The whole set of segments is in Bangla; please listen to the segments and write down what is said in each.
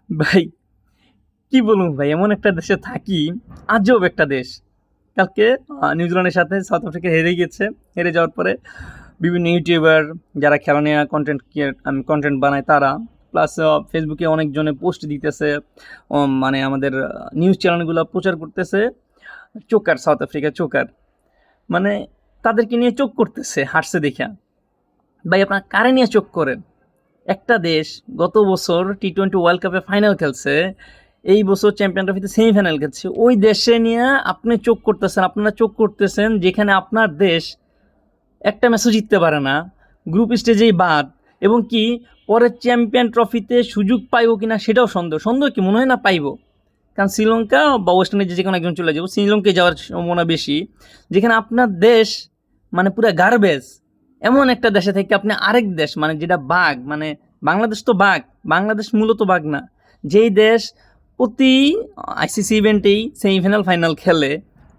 ভাই কি বলুন ভাই, এমন একটা দেশে থাকি, আজব একটা দেশ। কালকে নিউজিল্যান্ডের সাথে সাউথ আফ্রিকা হেরে গেছে। হেরে যাওয়ার পরে বিভিন্ন ইউটিউবার যারা খেলা নিয়ে কন্টেন্ট বানায় তারা, প্লাস ফেসবুকে অনেকজনে পোস্ট দিতেছে, মানে আমাদের নিউজ চ্যানেলগুলো প্রচার করতেছে চোকার, সাউথ আফ্রিকা চোকার, মানে তাদেরকে নিয়ে চোখ করতেছে হারছে দেখা। ভাই আপনারা কারে নিয়ে চোখ করেন? একটা দেশ গত বছর টি-20 ওয়ার্ল্ড কাপে ফাইনাল খেলছে, এই বছর চ্যাম্পিয়ন ট্রফিতে সেমিফাইনাল খেলছে, ওই দেশে নিয়ে আপনি চোখ করতেছেন, আপনারা চোখ করতেছেন যেখানে আপনার দেশ একটা ম্যাচও জিততে পারে না, গ্রুপ স্টেজেই বাদ, এবং কি পরের চ্যাম্পিয়ন ট্রফিতে সুযোগ পাইব কিনা সেটাও সন্দেহ। সন্দেহ কি মনে হয় না পাইব, কারণ শ্রীলঙ্কা বা ওয়েস্ট ইন্ডিজে যে কোনো একজন চলে যাবো, শ্রীলঙ্কায় যাওয়ার সম্ভাবনা বেশি। যেখানে আপনার দেশ মানে পুরো গার্বেজ, এমন একটা দেশে থেকে আপনি আরেক দেশ মানে যেটা বাঘ, মানে বাংলাদেশ তো বাঘ, বাংলাদেশ মূলত বাঘ না, যেই দেশ প্রতি আইসিসি ইভেন্টেই সেমিফাইনাল ফাইনাল খেলে,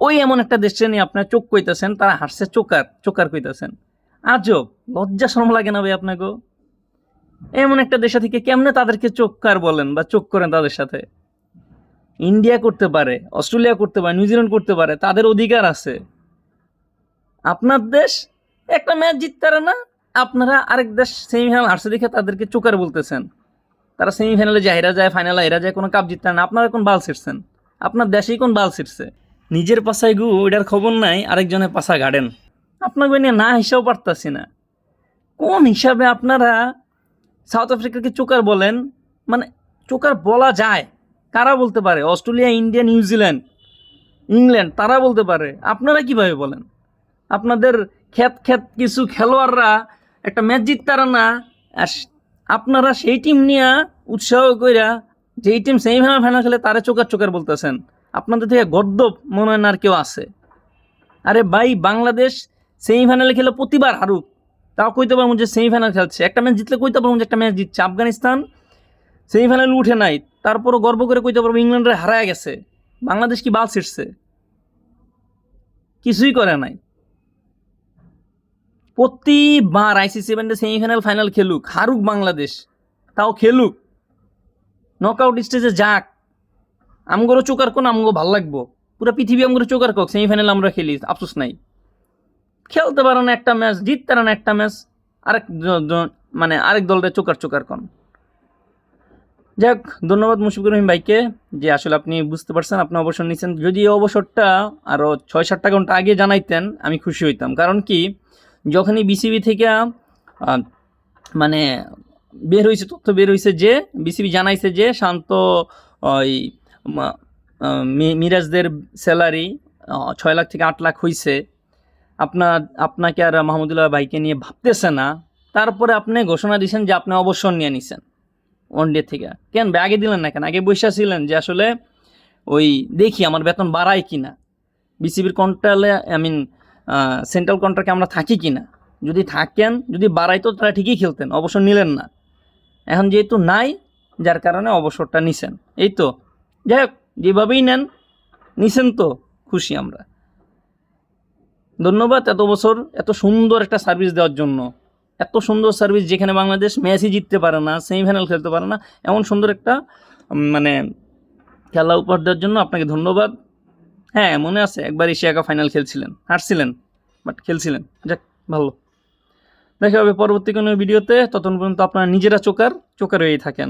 ওই এমন একটা দেশে নিয়ে আপনার চোখ কইতেছেন তারা হারছে চোকার, চোকার কইতেছেন। আজব, লজ্জা শরম লাগে না ভাই আপনাকে? এমন একটা দেশে থেকে কেমনে তাদেরকে চোকার বলেন বা চোখ করেন তাদের সাথে? ইন্ডিয়া করতে পারে, অস্ট্রেলিয়া করতে পারে, নিউজিল্যান্ড করতে পারে, তাদের অধিকার আছে। আপনার দেশ একটা ম্যাচ জিততে পারে না, আপনারা আরেক দেশ সেমিফাইনাল হারছে দেখে তাদেরকে চোকার বলতেছেন। তারা সেমিফাইনালে যায়, হেরা যায়, ফাইনালে হেরা যায়, কোনো কাপ জিততে পারে না, আপনারা কোন বাল ছিঁড়ছেন? আপনার দেশেই কোন বাল ছিঁড়ছে? নিজের পাশায় গু এটার খবর নাই, আরেকজনের পাশা গাড়েন। আপনাকে নিয়ে না হিসাব পারতাছি না, কোন হিসাবে আপনারা সাউথ আফ্রিকাকে চোকার বলেন? মানে চোকার বলা যায়, কারা বলতে পারে? অস্ট্রেলিয়া, ইন্ডিয়া, নিউজিল্যান্ড, ইংল্যান্ড, তারা বলতে পারে, আপনারা কিভাবে বলেন? আপনাদের খ্যাত খ্যাত কিছু খেলোয়াড়রা একটা ম্যাচ জিততারা না, আর আপনারা সেই টিম নিয়ে উৎসাহ কইরা, যেই টিম সেমিফাইনাল ফাইনাল খেলে তারা চোকার চোকার বলতেছেন। আপনাদের থেকে গদ্দপ মনে হয় না আর কেউ আছে? আরে ভাই, বাংলাদেশ সেমিফাইনালে খেলে প্রতিবার হারুক, তাও কইতে পারবো যে সেমিফাইনাল খেলছে। একটা ম্যাচ জিতলে কইতে পারবো যে একটা ম্যাচ জিতছে। আফগানিস্তান সেমিফাইনালে উঠে নাই, তারপরও গর্ব করে কইতে পারবো ইংল্যান্ডে হারায় গেছে। বাংলাদেশ কি বাল ছিঁড়ছে? কিছুই করে নাই। প্রতিবার আইসিসি ইভেন্টে সেমিফাইনাল ফাইনাল খেলুক, হারুক বাংলাদেশ, তাও খেলুক, নকআউট স্টেজে যাক, আমগরও চোকার কোন, আমগো ভাল লাগবো। পুরো পৃথিবী আমগরও চোকার কোক, সেমিফাইনাল আমরা খেলি, আফসোস নাই। খেলতে পারে না একটা ম্যাচ, জিততে পারে না একটা ম্যাচ, আরেক মানে আরেক দলটা চোকার চোকার কোন। যাক, ধন্যবাদ মুশফিকুর রহিম ভাইকে, যে আসলে আপনি বুঝতে পারছেন, আপনি অবসর নিচ্ছেন। যদি এই অবসরটা আরও 6-7 ঘন্টা আগে জানাইতেন আমি খুশি হইতাম। কারণ কি, যখনই বিসিবি থেকে মানে বের হয়েছে, তথ্য বের হয়েছে যে বিসিবি জানাইছে যে শান্ত ওই মিরাজদের স্যালারি 6 লাখ থেকে 8 লাখ হয়েছে, আপনাকে আর মাহমুদুল্লাহ ভাইকে নিয়ে ভাবতেছে না, তারপরে আপনি ঘোষণা দিয়েছেন যে আপনি অবসর নিয়ে নিছেন ওয়ানডে থেকে। কেন ভাই আগে দিলেন না? কেন আগে বসেছিলেন যে আসলে ওই দেখি আমার বেতন বাড়ায় কিনা, বিসিবির কন্ট্রালে, সেন্ট্রাল কন্ট্রাক্টে আমরা থাকি কিনা, যদি থাকেন, যদি বাড়াইতো তারা ঠিকই খেলতেন, অবসর নিলেন না। এখন যেহেতু নাই, যার কারণে অবসরটা নিছেন, এই তো। যাই হোক, যেভাবেই নেন, নিছেন তো খুশি আমরা। ধন্যবাদ এত বছর এত সুন্দর একটা সার্ভিস দেওয়ার জন্য। এত সুন্দর সার্ভিস, যেখানে বাংলাদেশ ম্যাচই জিততে পারে না, সেমিফাইনাল খেলতে পারে না, এমন সুন্দর একটা মানে খেলা উপহার দেওয়ার জন্য আপনাকে ধন্যবাদ। হ্যাঁ, মনে আছে একবার এশিয়া কাপ ফাইনাল খেলছিলেন, হারছিলেন, বাট খেলছিলেন। যাক, ভালো। দেখা হবে পরবর্তী কোনো ভিডিওতে, ততক্ষণ পর্যন্ত আপনারা নিজেরা চোকার হয়েই থাকেন।